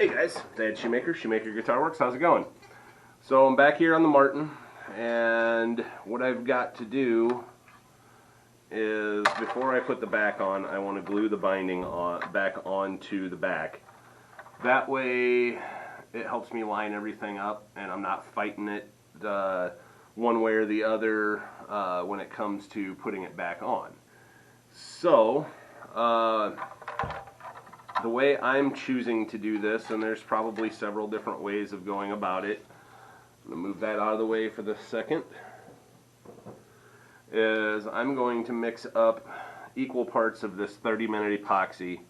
Hey guys, Dad Shoemaker, Shoemaker Guitar Works. How's it going? So I'm back here on the Martin, and what I've got to do is, before I put the back on, I want to glue the binding back onto the back. That way it helps me line everything up, and I'm not fighting it one way or the other when it comes to putting it back on. So, the way I'm choosing to do this, and there's probably several different ways of going about it, I'm going to move that out of the way for the second, is I'm going to mix up equal parts of this 30-minute epoxy,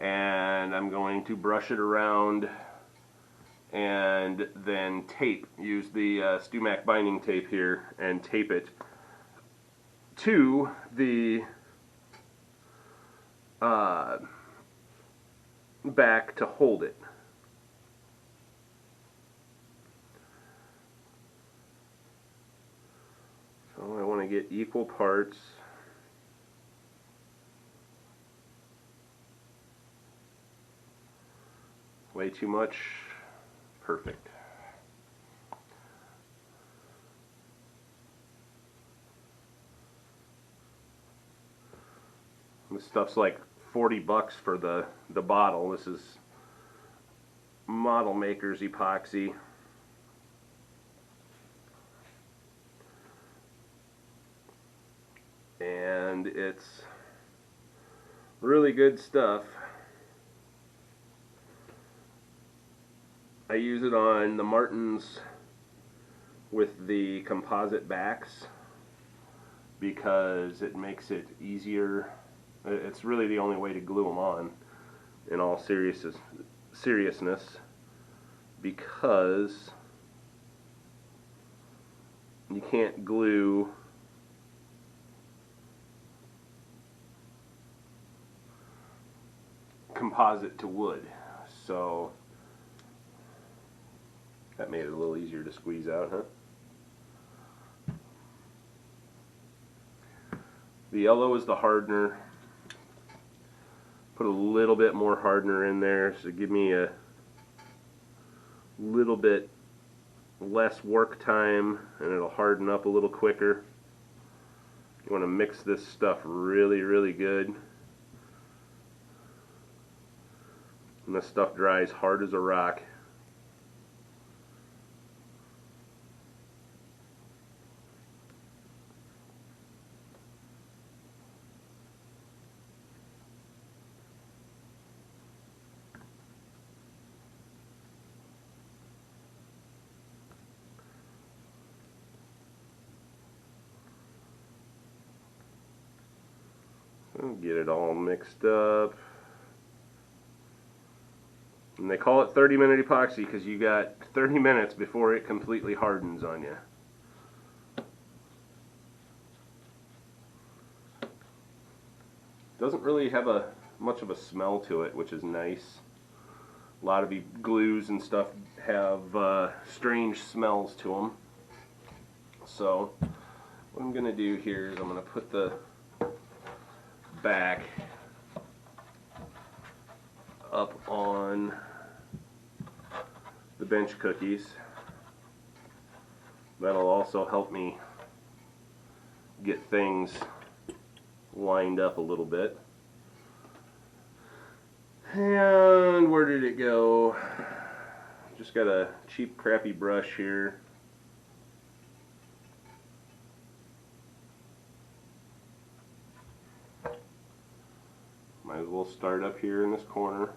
and I'm going to brush it around and then tape, use the StewMac binding tape here, and tape it to the back to hold it. So I want to get equal parts. Way too much? Perfect. This stuff's like 40 bucks for the bottle. This is Model Maker's epoxy. And it's really good stuff. I use it on the Martins with the composite backs because it makes it easier. It's really the only way to glue them on, in all seriousness, because you can't glue composite to wood. So that made it a little easier to squeeze out, huh? The yellow is the hardener. Put a little bit more hardener in there, so give me a little bit less work time, and it'll harden up a little quicker. You want to mix this stuff really, really good. And this stuff dries hard as a rock. Get it all mixed up. And they call it 30-minute epoxy because you got 30 minutes before it completely hardens on you. Doesn't really have much of a smell to it, which is nice. A lot of glues and stuff have strange smells to them. So what I'm going to do here is I'm going to put the back up on the bench cookies. That'll also help me get things lined up a little bit. And where did it go? Just got a cheap crappy brush here. Might as well start up here in this corner.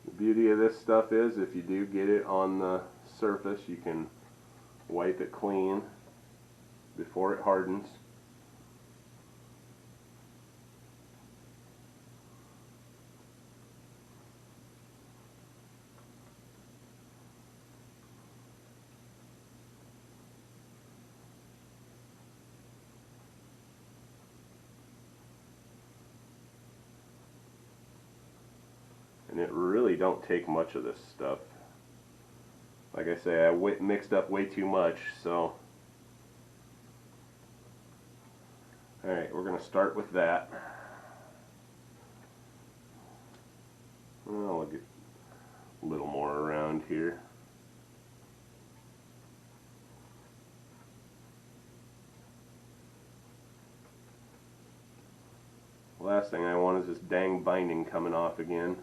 The beauty of this stuff is if you do get it on the surface, you can wipe it clean before it hardens. And it really don't take much of this stuff. Like I say, I mixed up way too much, so. Alright, we're going to start with that. I'll get a little more around here. Last thing I want is this dang binding coming off again.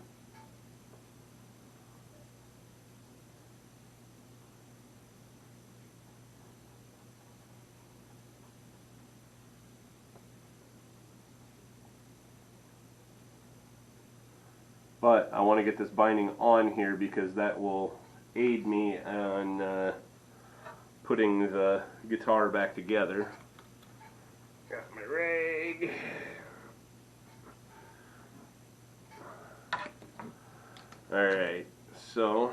But I want to get this binding on here because that will aid me on putting the guitar back together. Got my rag. Alright, so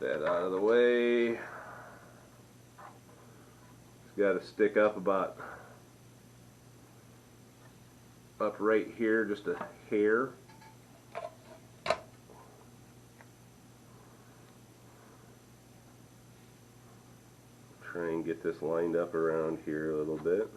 that out of the way. It's got to stick up about up right here, just a hair. Try and get this lined up around here a little bit.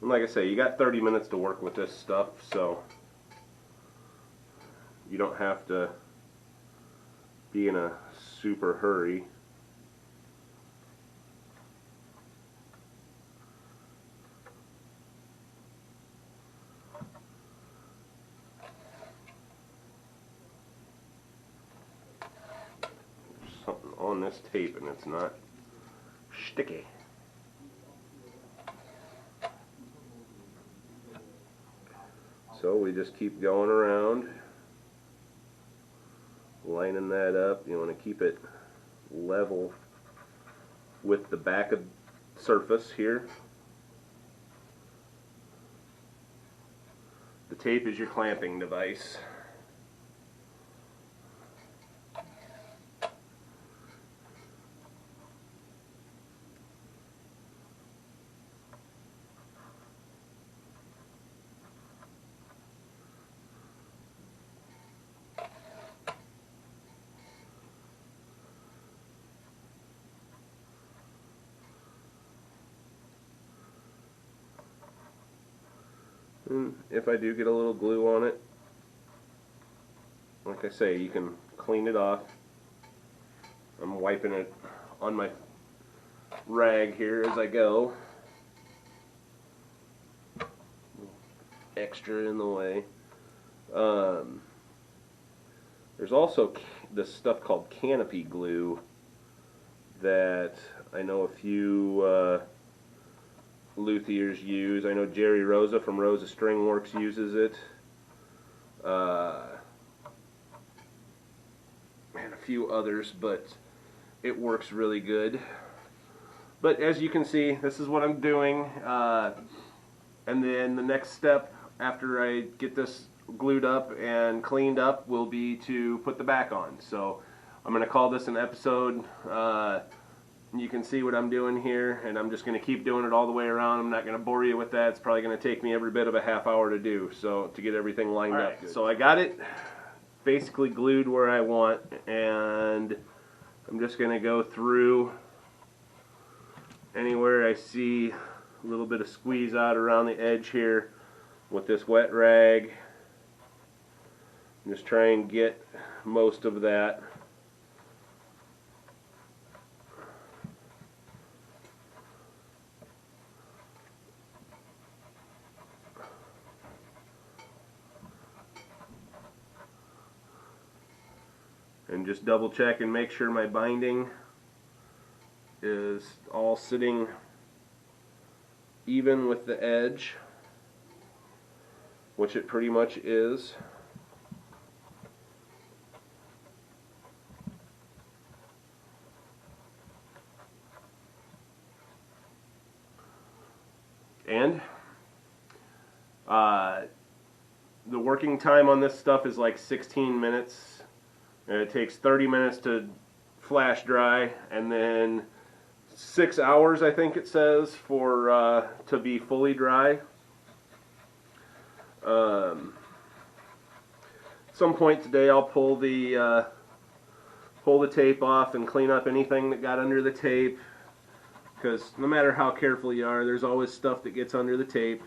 And like I say, you got 30 minutes to work with this stuff, so you don't have to be in a super hurry. There's something on this tape and it's not sticky. So we just keep going around, lining that up. You want to keep it level with the back of surface here. The tape is your clamping device. And if I do get a little glue on it, like I say, you can clean it off. I'm wiping it on my rag here as I go. Extra in the way. There's also this stuff called canopy glue that I know a few luthiers use. I know Jerry Rosa from Rosa String Works uses it. And a few others, but it works really good. But as you can see, this is what I'm doing. And then the next step after I get this glued up and cleaned up will be to put the back on. So I'm going to call this an episode. You can see what I'm doing here, and I'm just going to keep doing it all the way around. I'm not going to bore you with that. It's probably going to take me every bit of a half hour to do, so to get everything lined up. Good. So I got it basically glued where I want, and I'm just going to go through anywhere I see a little bit of squeeze out around the edge here with this wet rag. Just try and get most of that. And just double check and make sure my binding is all sitting even with the edge, which it pretty much is. And the working time on this stuff is like 16 minutes. And it takes 30 minutes to flash dry, and then 6 hours, I think it says, for to be fully dry. Some point today I'll pull the tape off and clean up anything that got under the tape, because no matter how careful you are, there's always stuff that gets under the tape.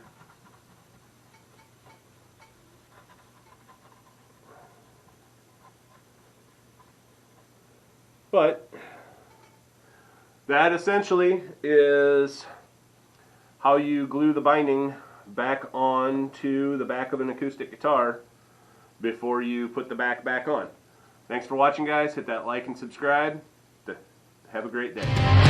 But that essentially is how you glue the binding back onto the back of an acoustic guitar before you put the back on. Thanks for watching, guys. Hit that like and subscribe. Have a great day.